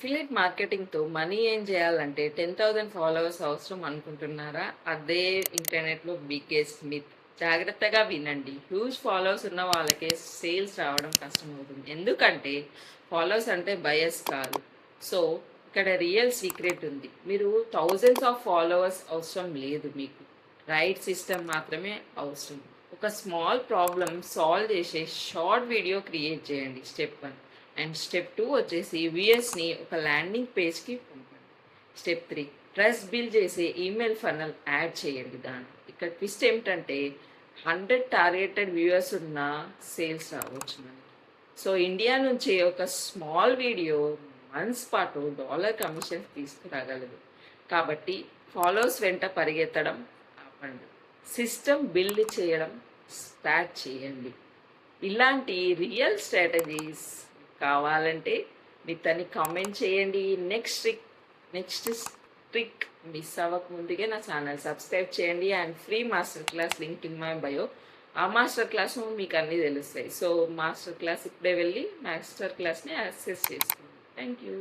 Affiliate మార్కెటింగ్తో money ఏం చేయాలంటే 10,000 followers అవసరం అనుకుంటున్నారా? అదే ఇంటర్నెట్లో బిగ్గెస్ట్ మిత్. జాగ్రత్తగా వినండి. హ్యూజ్ ఫాలోవర్స్ ఉన్న వాళ్ళకే సేల్స్ రావడం కష్టమవుతుంది. ఎందుకంటే ఫాలోవర్స్ అంటే బయస్ కాదు. సో ఇక్కడ రియల్ సీక్రెట్ ఉంది. మీరు థౌజండ్స్ ఆఫ్ ఫాలోవర్స్ అవసరం లేదు మీకు. రైట్ సిస్టమ్ మాత్రమే అవసరం. ఒక స్మాల్ ప్రాబ్లమ్ సాల్వ్ చేసే షార్ట్ వీడియో క్రియేట్ చేయండి. స్టెప్ 1. అండ్ స్టెప్ 2 వచ్చేసి వ్యూయర్స్ని ఒక ల్యాండింగ్ పేజ్కి పంపండి. స్టెప్ 3, ట్రస్ట్ బిల్డ్ చేసే ఈమెయిల్ ఫనల్ యాడ్ చేయండి. దాంట్లో ఇక్కడ ట్విస్ట్ ఏమిటంటే 100 టార్గెటెడ్ వ్యూయర్స్ ఉన్న సేల్స్ రావచ్చు మనకి. సో ఇండియా నుంచి ఒక స్మాల్ వీడియో మంత్స్ పాటు డాలర్ కమిషన్ తీసుకురాగలదు. కాబట్టి ఫాలోవర్స్ వెంట పరిగెత్తడం ఆపండి. సిస్టమ్ బిల్డ్ చేయడం స్టార్ట్ చేయండి. ఇలాంటి రియల్ స్ట్రాటజీస్ కావాలంటే మీతని కామెంట్ చేయండి. నెక్స్ట్ ట్రిక్ మిస్ అవ్వకముందుగా నా ఛానల్ సబ్స్క్రైబ్ చేయండి. And free master class link in my bio. ఆ మాస్టర్ క్లాస్ మీకు అన్నీ తెలుస్తాయి. సో మాస్టర్ క్లాస్ ఇప్పుడే వెళ్ళి మాస్టర్ క్లాస్ని యాక్సెస్ చేసుకోండి. Thank you.